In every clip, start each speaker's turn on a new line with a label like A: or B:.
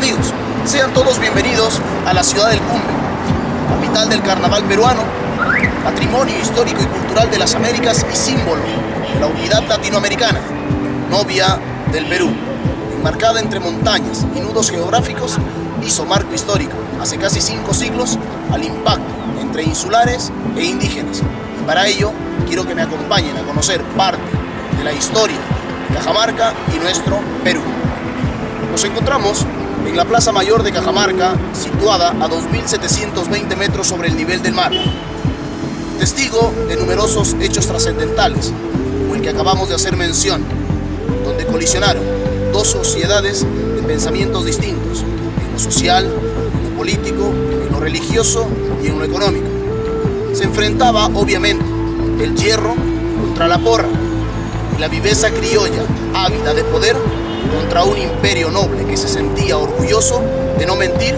A: Amigos, sean todos bienvenidos a la ciudad del Cumbe, capital del carnaval peruano, patrimonio histórico y cultural de las Américas y símbolo de la unidad latinoamericana, novia del Perú. Enmarcada entre montañas y nudos geográficos, hizo marco histórico hace casi 5 siglos al impacto entre insulares e indígenas. Y para ello, quiero que me acompañen a conocer parte de la historia de Cajamarca y nuestro Perú. Nos encontramos en la Plaza Mayor de Cajamarca, situada a 2.720 metros sobre el nivel del mar. Testigo de numerosos hechos trascendentales, como el que acabamos de hacer mención, donde colisionaron dos sociedades de pensamientos distintos, en lo social, en lo político, en lo religioso y en lo económico. Se enfrentaba, obviamente, el hierro contra la porra y la viveza criolla, ávida de poder, contra un imperio noble que se sentía orgulloso de no mentir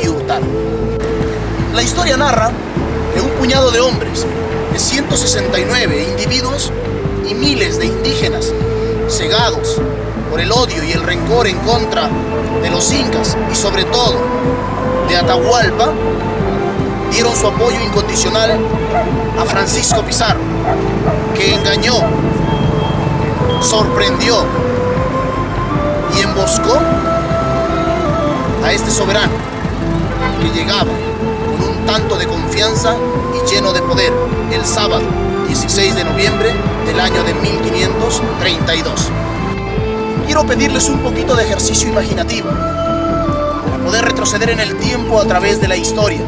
A: y hurtar. La historia narra que un puñado de hombres, de 169 individuos y miles de indígenas, cegados por el odio y el rencor en contra de los incas y sobre todo de Atahualpa, dieron su apoyo incondicional a Francisco Pizarro, que engañó, sorprendió y emboscó a este soberano que llegaba con un tanto de confianza y lleno de poder el sábado 16 de noviembre del año de 1532. Quiero pedirles un poquito de ejercicio imaginativo para poder retroceder en el tiempo a través de la historia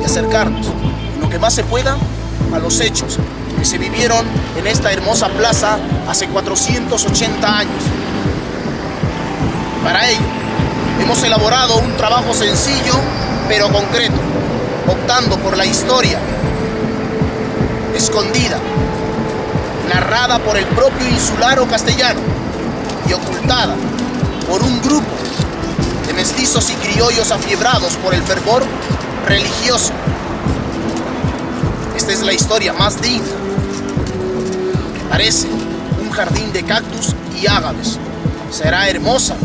A: y acercarnos en lo que más se pueda a los hechos que se vivieron en esta hermosa plaza hace 480 años. Para ello, hemos elaborado un trabajo sencillo pero concreto, optando por la historia escondida, narrada por el propio insularo castellano y ocultada por un grupo de mestizos y criollos afiebrados por el fervor religioso. Esta es la historia más digna, que parece un jardín de cactus y ágaves. Será hermosa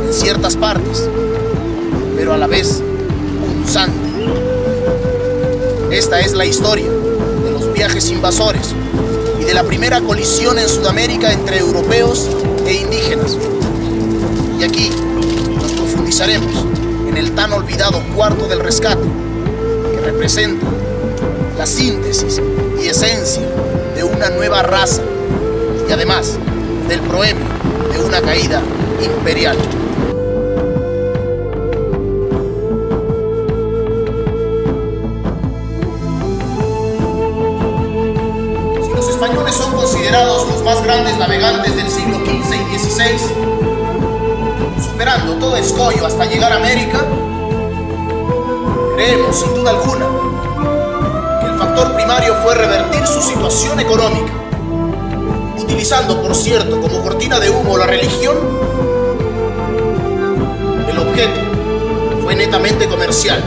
A: en ciertas partes, pero a la vez punzante. Esta es la historia de los viajes invasores y de la primera colisión en Sudamérica entre europeos e indígenas. Y aquí nos profundizaremos en el tan olvidado Cuarto del Rescate, que representa la síntesis y esencia de una nueva raza y además del proemio de una caída imperial. Si los españoles son considerados los más grandes navegantes del siglo XV y XVI, superando todo escollo hasta llegar a América, creemos sin duda alguna que el factor primario fue revertir su situación económica, utilizando, por cierto, como cortina de humo la religión. El objeto fue netamente comercial.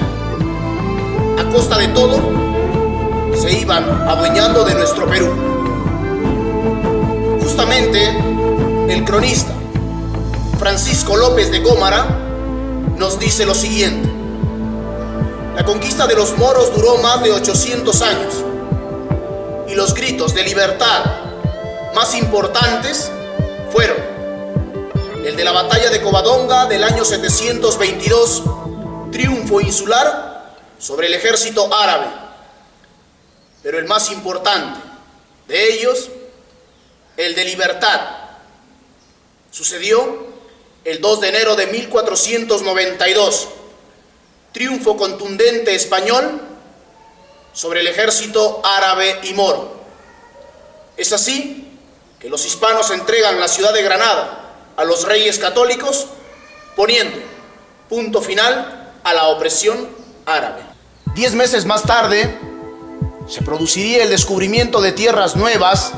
A: A costa de todo, se iban adueñando de nuestro Perú. Justamente, el cronista Francisco López de Gómara nos dice lo siguiente: la conquista de los moros duró más de 800 años y los gritos de libertad más importantes fueron el de la batalla de Covadonga del año 722, triunfo insular sobre el ejército árabe. Pero el más importante de ellos, el de Libertad, sucedió el 2 de enero de 1492, triunfo contundente español sobre el ejército árabe y moro. Es así que los hispanos entregan la ciudad de Granada a los reyes católicos, poniendo punto final a la opresión árabe. 10 meses más tarde, se produciría el descubrimiento de tierras nuevas,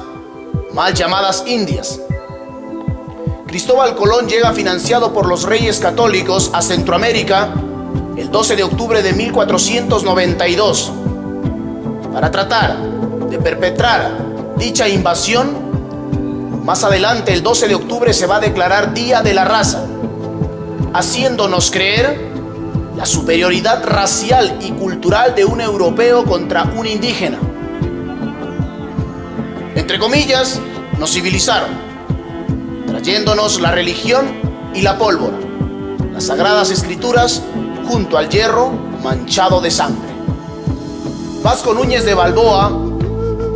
A: mal llamadas Indias. Cristóbal Colón llega financiado por los reyes católicos a Centroamérica el 12 de octubre de 1492 para tratar de perpetrar dicha invasión. Más adelante, el 12 de octubre, se va a declarar Día de la Raza, haciéndonos creer la superioridad racial y cultural de un europeo contra un indígena. Entre comillas, nos civilizaron, trayéndonos la religión y la pólvora, las sagradas escrituras junto al hierro manchado de sangre. Vasco Núñez de Balboa,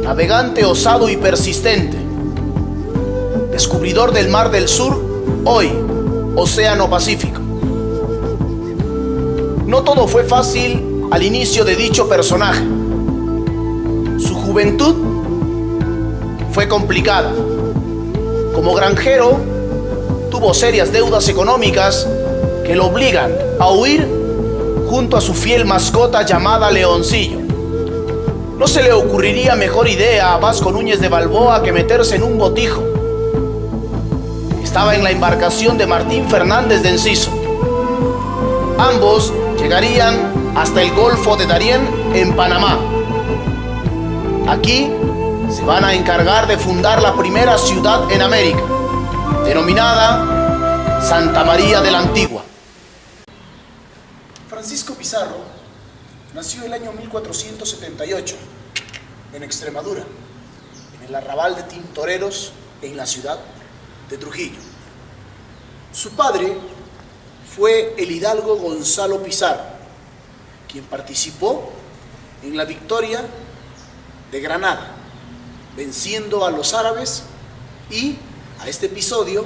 A: navegante osado y persistente, descubridor del Mar del Sur, hoy Océano Pacífico. No todo fue fácil al inicio de dicho personaje. Su juventud fue complicada. Como granjero, tuvo serias deudas económicas que lo obligan a huir junto a su fiel mascota llamada Leoncillo. No se le ocurriría mejor idea a Vasco Núñez de Balboa que meterse en un botijo. Estaba en la embarcación de Martín Fernández de Enciso. Ambos llegarían hasta el Golfo de Darién en Panamá. Aquí se van a encargar de fundar la primera ciudad en América, denominada Santa María de la Antigua. Francisco Pizarro nació el año 1478 en Extremadura, en el arrabal de Tintoreros, en la ciudad de Trujillo. Su padre fue el hidalgo Gonzalo Pizarro, quien participó en la victoria de Granada, venciendo a los árabes, y a este episodio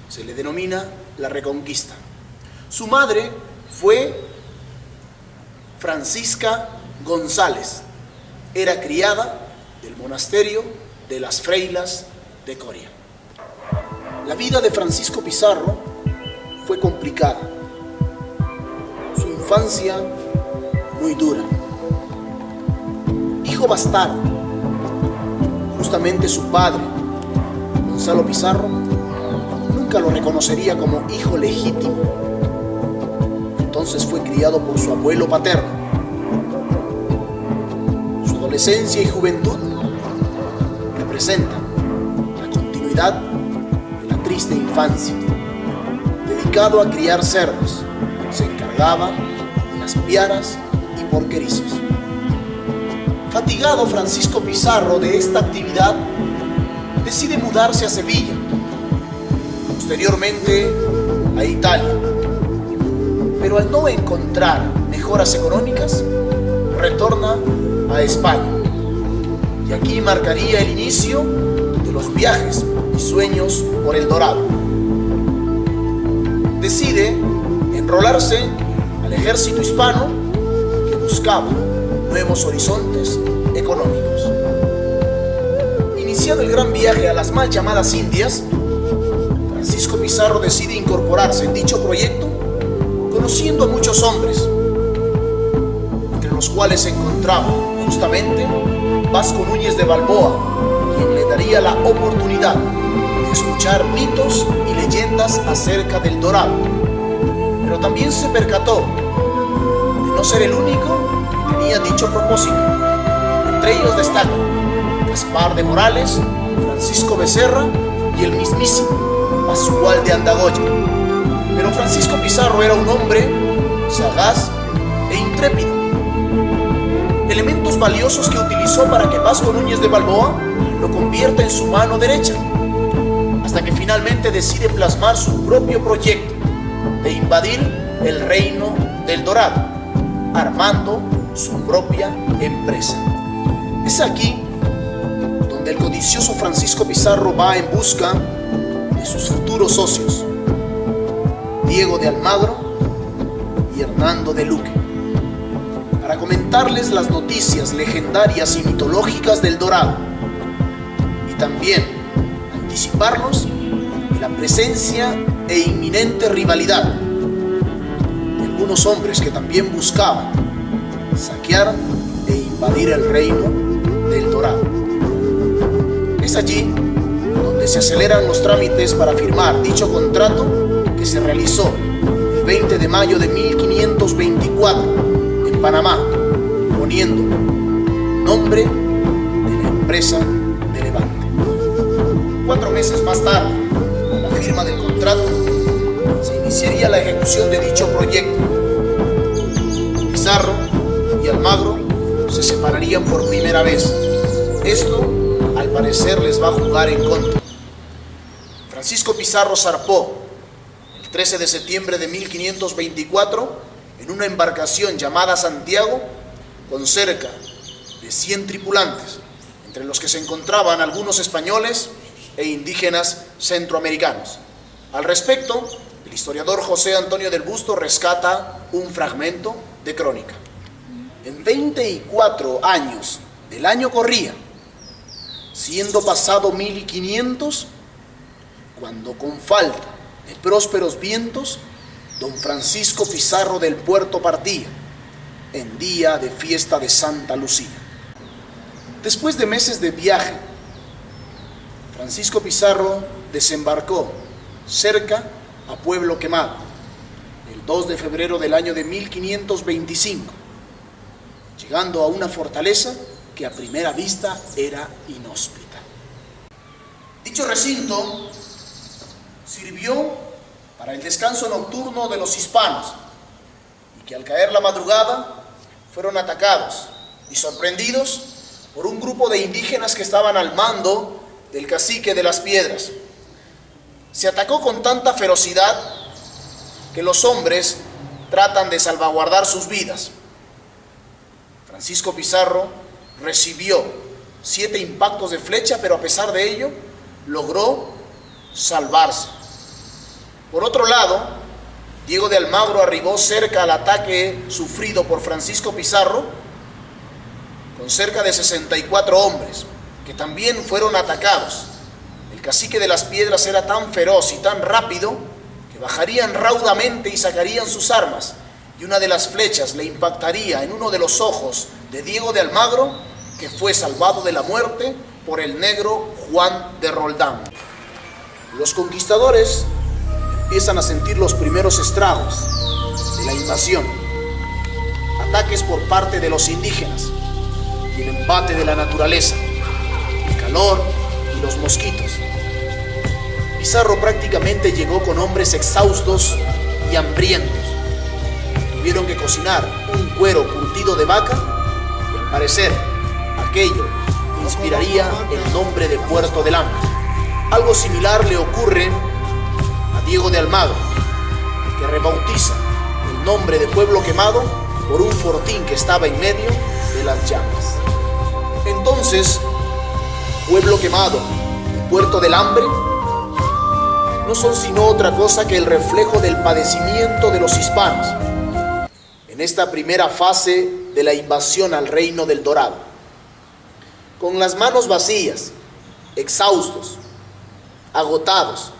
A: se le denomina la Reconquista. Su madre fue Francisca González, era criada del monasterio de las Freilas de Coria. La vida de Francisco Pizarro fue complicada, su infancia muy dura. Hijo bastardo, justamente su padre, Gonzalo Pizarro, nunca lo reconocería como hijo legítimo. Entonces fue criado por su abuelo paterno. Su adolescencia y juventud representan la continuidad de la triste infancia. Dedicado a criar cerdos, se encargaba de las piaras y porquerizos. Fatigado Francisco Pizarro de esta actividad, decide mudarse a Sevilla, posteriormente a Italia. Pero al no encontrar mejoras económicas, retorna a España. Y aquí marcaría el inicio de los viajes y sueños por el Dorado. Decide enrolarse al ejército hispano que buscaba nuevos horizontes económicos. Iniciado el gran viaje a las mal llamadas Indias, Francisco Pizarro decide incorporarse en dicho proyecto, conociendo a muchos hombres, entre los cuales se encontraba justamente Vasco Núñez de Balboa, quien le daría la oportunidad de escuchar mitos y leyendas acerca del Dorado. Pero también se percató de no ser el único que tenía dicho propósito. Entre ellos destacan Gaspar de Morales, Francisco Becerra y el mismísimo Pascual de Andagoya. Pero Francisco Pizarro era un hombre sagaz e intrépido. Elementos valiosos que utilizó para que Vasco Núñez de Balboa lo convierta en su mano derecha, hasta que finalmente decide plasmar su propio proyecto de invadir el reino del Dorado, armando su propia empresa. Es aquí donde el codicioso Francisco Pizarro va en busca de sus futuros socios, Diego de Almagro y Hernando de Luque, para comentarles las noticias legendarias y mitológicas del Dorado, y también anticiparnos de la presencia e inminente rivalidad de algunos hombres que también buscaban saquear e invadir el reino del Dorado. Es allí donde se aceleran los trámites para firmar dicho contrato, que se realizó el 20 de mayo de 1524 en Panamá, poniendo nombre de la empresa de Levante. 4 meses más tarde, con la firma del contrato, se iniciaría la ejecución de dicho proyecto. Pizarro y Almagro se separarían por primera vez. Esto, al parecer, les va a jugar en contra. Francisco Pizarro zarpó el 13 de septiembre de 1524 en una embarcación llamada Santiago con cerca de 100 tripulantes, entre los que se encontraban algunos españoles e indígenas centroamericanos. Al respecto, el historiador José Antonio del Busto rescata un fragmento de crónica. En 24 años del año corría, siendo pasado 1500, cuando con falta de prósperos vientos, don Francisco Pizarro del Puerto partía, en día de fiesta de Santa Lucía. Después de meses de viaje, Francisco Pizarro desembarcó cerca a Pueblo Quemado, el 2 de febrero del año de 1525, llegando a una fortaleza que a primera vista era inhóspita. Dicho recinto sirvió para el descanso nocturno de los hispanos, y que al caer la madrugada fueron atacados y sorprendidos por un grupo de indígenas que estaban al mando del cacique de las Piedras. Se atacó con tanta ferocidad que los hombres tratan de salvaguardar sus vidas. Francisco Pizarro recibió 7 impactos de flecha, pero a pesar de ello logró salvarse. Por otro lado, Diego de Almagro arribó cerca al ataque sufrido por Francisco Pizarro con cerca de 64 hombres, que también fueron atacados. El cacique de las Piedras era tan feroz y tan rápido que bajarían raudamente y sacarían sus armas, y una de las flechas le impactaría en uno de los ojos de Diego de Almagro, que fue salvado de la muerte por el negro Juan de Roldán. Los conquistadores empiezan a sentir los primeros estragos de la invasión. Ataques por parte de los indígenas y el embate de la naturaleza, el calor y los mosquitos. Pizarro prácticamente llegó con hombres exhaustos y hambrientos. Tuvieron que cocinar un cuero curtido de vaca y al parecer aquello inspiraría el nombre de Puerto del Hambre. Algo similar le ocurre a Diego de Almagro, que rebautiza el nombre de Pueblo Quemado por un fortín que estaba en medio de las llamas. Entonces, Pueblo Quemado y Puerto del Hambre no son sino otra cosa que el reflejo del padecimiento de los hispanos en esta primera fase de la invasión al Reino del Dorado. Con las manos vacías, exhaustos, agotados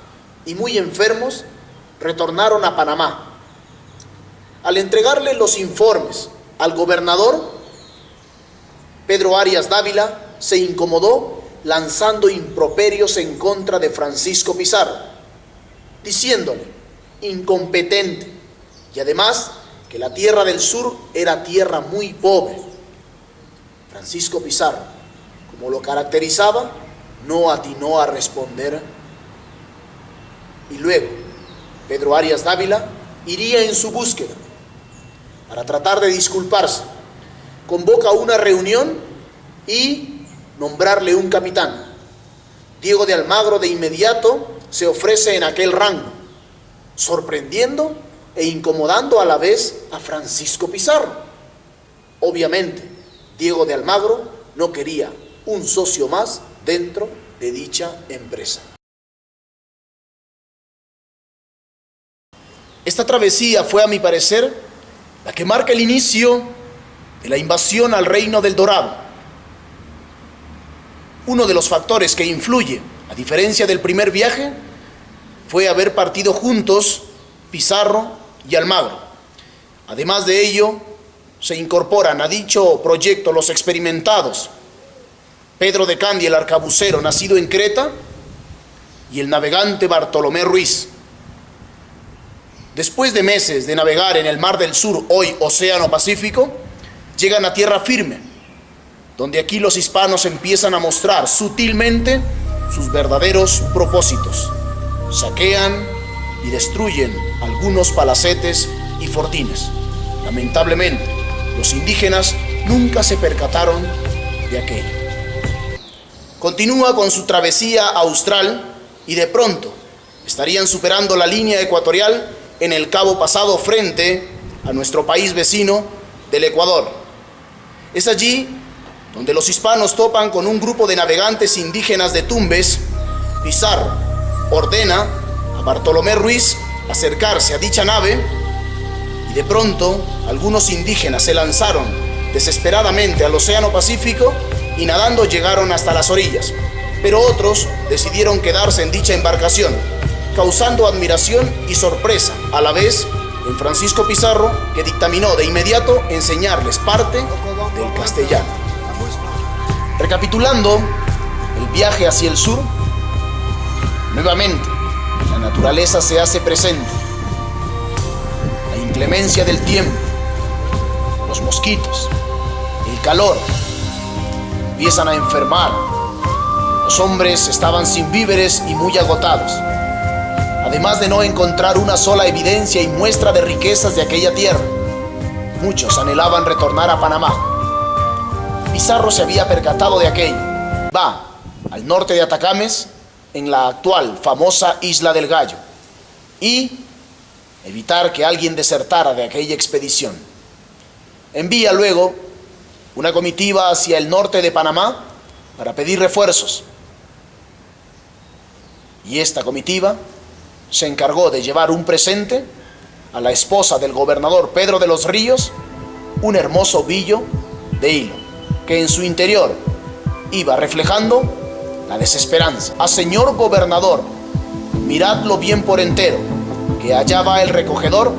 A: y muy enfermos, retornaron a Panamá. Al entregarle los informes al gobernador, Pedro Arias Dávila se incomodó lanzando improperios en contra de Francisco Pizarro, diciéndole incompetente y además que la tierra del sur era tierra muy pobre. Francisco Pizarro, como lo caracterizaba, no atinó a responder, y luego Pedro Arias Dávila iría en su búsqueda para tratar de disculparse. Convoca una reunión y nombrarle un capitán. Diego de Almagro de inmediato se ofrece en aquel rango, sorprendiendo e incomodando a la vez a Francisco Pizarro. Obviamente, Diego de Almagro no quería un socio más dentro de dicha empresa. Esta travesía fue, a mi parecer, la que marca el inicio de la invasión al Reino del Dorado. Uno de los factores que influye, a diferencia del primer viaje, fue haber partido juntos Pizarro y Almagro. Además de ello, se incorporan a dicho proyecto los experimentados Pedro de Candia, el arcabucero, nacido en Creta, y el navegante Bartolomé Ruiz. Después de meses de navegar en el Mar del Sur, hoy Océano Pacífico, llegan a tierra firme, donde aquí los hispanos empiezan a mostrar sutilmente sus verdaderos propósitos. Saquean y destruyen algunos palacetes y fortines. Lamentablemente, los indígenas nunca se percataron de aquello. Continúa con su travesía austral y de pronto estarían superando la línea ecuatorial en el Cabo Pasado frente a nuestro país vecino del Ecuador. Es allí donde los hispanos topan con un grupo de navegantes indígenas de Tumbes. Pizarro ordena a Bartolomé Ruiz acercarse a dicha nave y de pronto algunos indígenas se lanzaron desesperadamente al Océano Pacífico y nadando llegaron hasta las orillas, pero otros decidieron quedarse en dicha embarcación, causando admiración y sorpresa a la vez en Francisco Pizarro, que dictaminó de inmediato enseñarles parte del castellano. Recapitulando el viaje hacia el sur, nuevamente la naturaleza se hace presente. La inclemencia del tiempo, los mosquitos, el calor, empiezan a enfermar. Los hombres estaban sin víveres y muy agotados, además de no encontrar una sola evidencia y muestra de riquezas de aquella tierra. Muchos anhelaban retornar a Panamá. Pizarro se había percatado de aquello. Va al norte de Atacames, en la actual famosa Isla del Gallo, y evitar que alguien desertara de aquella expedición. Envía luego una comitiva hacia el norte de Panamá para pedir refuerzos. Y esta comitiva se encargó de llevar un presente a la esposa del gobernador Pedro de los Ríos, un hermoso ovillo de hilo, que en su interior iba reflejando la desesperanza. A señor gobernador, miradlo bien por entero, que allá va el recogedor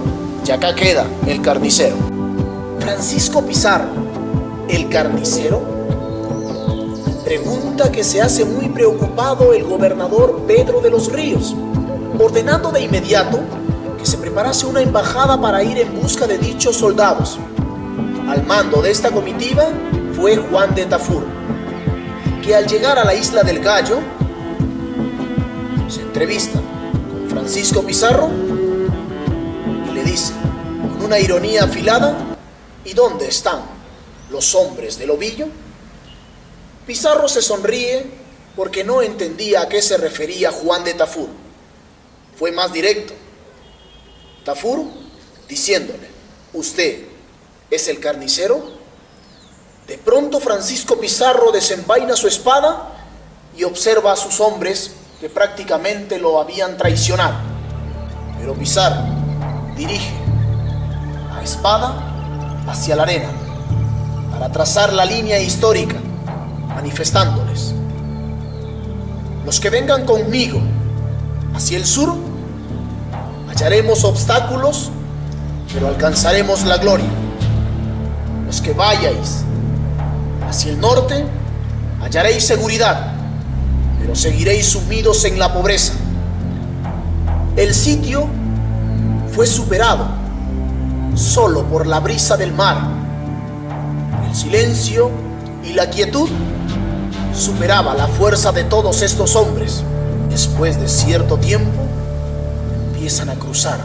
A: y acá queda el carnicero. Francisco Pizarro, ¿el carnicero? Pregunta que se hace muy preocupado el gobernador Pedro de los Ríos, ordenando de inmediato que se preparase una embajada para ir en busca de dichos soldados. Al mando de esta comitiva fue Juan de Tafur, que al llegar a la Isla del Gallo se entrevista con Francisco Pizarro y le dice con una ironía afilada: ¿y dónde están los hombres del ovillo? Pizarro se sonríe porque no entendía a qué se refería Juan de Tafur. Fue más directo. Tafur diciéndole: ¿usted es el carnicero? De pronto Francisco Pizarro desenvaina su espada y observa a sus hombres que prácticamente lo habían traicionado. Pero Pizarro dirige la espada hacia la arena para trazar la línea histórica, manifestándoles: los que vengan conmigo hacia el sur hallaremos obstáculos, pero alcanzaremos la gloria. Los que vayáis hacia el norte hallaréis seguridad, pero seguiréis sumidos en la pobreza. El sitio fue superado solo por la brisa del mar. El silencio y la quietud superaba la fuerza de todos estos hombres. Después de cierto tiempo empiezan a cruzar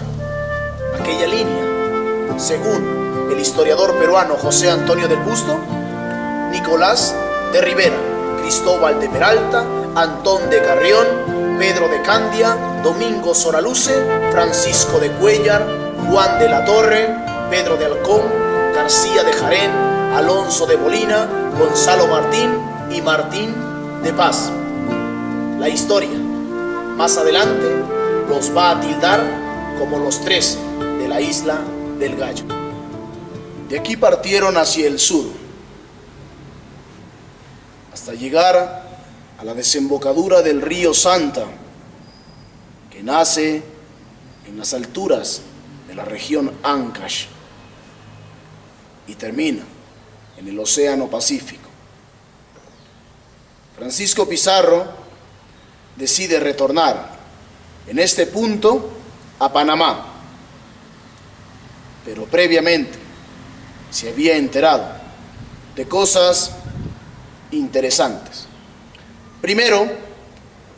A: aquella línea, según el historiador peruano José Antonio del Busto, Nicolás de Rivera, Cristóbal de Peralta, Antón de Carrión, Pedro de Candia, Domingo Soraluce, Francisco de Cuellar, Juan de la Torre, Pedro de Halcón, García de Jarén, Alonso de Molina, Gonzalo Martín y Martín de Paz. La historia más adelante los va a tildar como los 13 de la Isla del Gallo. De aquí partieron hacia el sur, hasta llegar a la desembocadura del río Santa, que nace en las alturas de la región Ancash y termina en el Océano Pacífico. Francisco Pizarro decide retornar en este punto a Panamá, pero previamente se había enterado de cosas interesantes. Primero,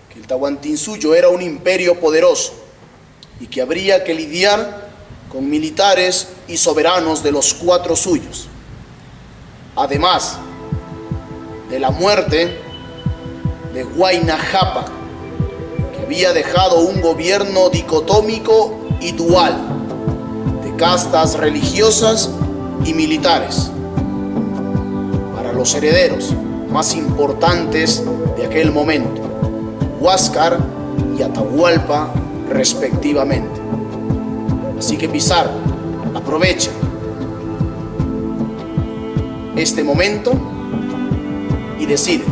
A: que el Tahuantinsuyo era un imperio poderoso y que habría que lidiar con militares y soberanos de los cuatro suyos. Además de la muerte de Huayna Cápac, que había dejado un gobierno dicotómico y dual de castas religiosas y militares para los herederos más importantes de aquel momento, Huáscar y Atahualpa respectivamente. Así que Pizarro aprovecha este momento y decide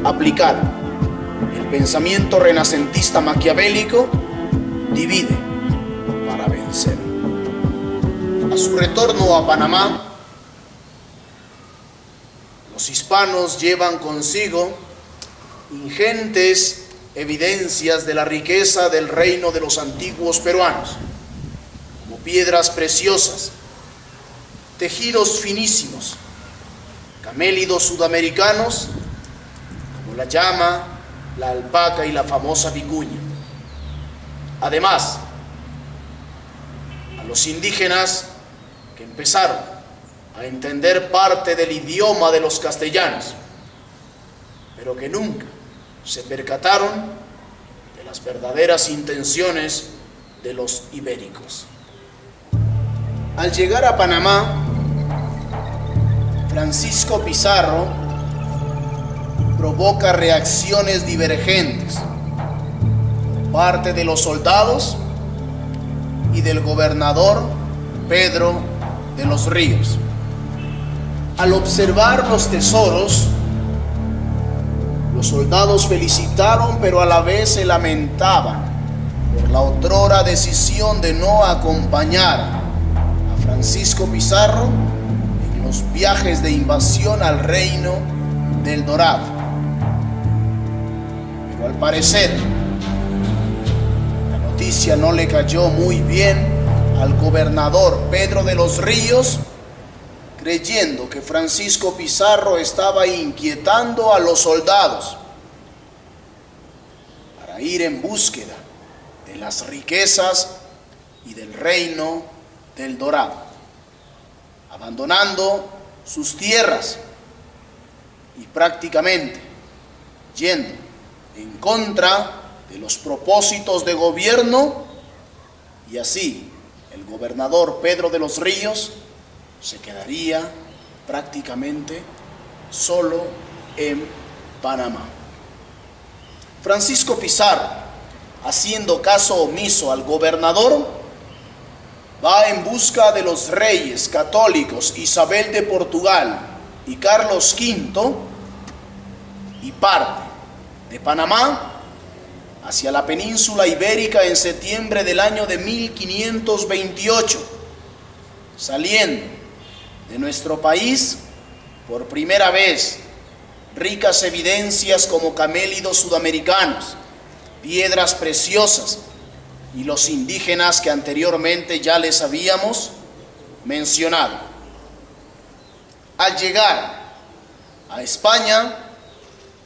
A: aplicar el pensamiento renacentista maquiavélico: divide para vencer. A su retorno a Panamá, los hispanos llevan consigo ingentes evidencias de la riqueza del reino de los antiguos peruanos, como piedras preciosas, tejidos finísimos, camélidos sudamericanos, como la llama, la alpaca y la famosa vicuña. Además, a los indígenas que empezaron a entender parte del idioma de los castellanos, pero que nunca se percataron de las verdaderas intenciones de los ibéricos. Al llegar a Panamá, Francisco Pizarro provoca reacciones divergentes por parte de los soldados y del gobernador Pedro de los Ríos. Al observar los tesoros, los soldados felicitaron, pero a la vez se lamentaban por la otrora decisión de no acompañar a Francisco Pizarro en los viajes de invasión al reino del Dorado. Pero al parecer, la noticia no le cayó muy bien al gobernador Pedro de los Ríos, creyendo que Francisco Pizarro estaba inquietando a los soldados para ir en búsqueda de las riquezas y del reino del Dorado, abandonando sus tierras y prácticamente yendo en contra de los propósitos de gobierno, y así el gobernador Pedro de los Ríos se quedaría prácticamente solo en Panamá. Francisco Pizarro, haciendo caso omiso al gobernador, va en busca de los reyes católicos Isabel de Portugal y Carlos V y parte de Panamá hacia la península ibérica en septiembre del año de 1528, saliendo de nuestro país por primera vez ricas evidencias como camélidos sudamericanos, piedras preciosas y los indígenas que anteriormente ya les habíamos mencionado. Al llegar a España,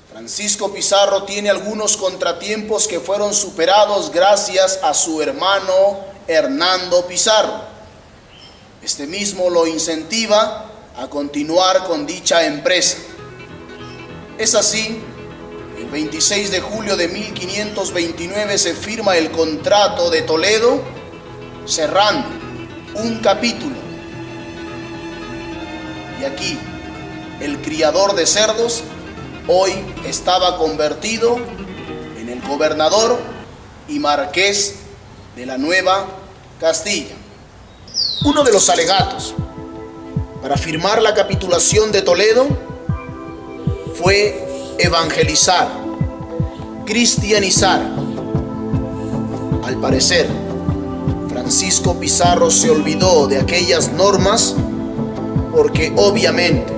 A: Francisco Pizarro tiene algunos contratiempos que fueron superados gracias a su hermano Hernando Pizarro. Este mismo lo incentiva a continuar con dicha empresa. Es así, el 26 de julio de 1529 se firma el Contrato de Toledo, cerrando un capítulo. Y aquí, el criador de cerdos hoy estaba convertido en el gobernador y marqués de la Nueva Castilla. Uno de los alegatos para firmar la capitulación de Toledo fue evangelizar, cristianizar. Al parecer, Francisco Pizarro se olvidó de aquellas normas porque obviamente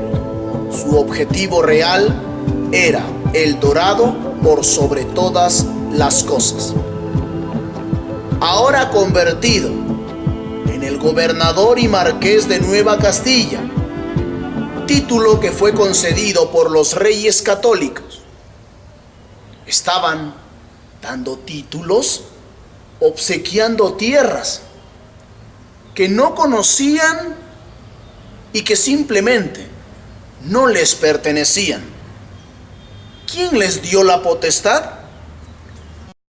A: su objetivo real era el Dorado por sobre todas las cosas. Ahora convertido en el gobernador y marqués de Nueva Castilla, título que fue concedido por los reyes católicos. Estaban dando títulos obsequiando tierras que no conocían y que simplemente no les pertenecían. ¿Quién les dio la potestad?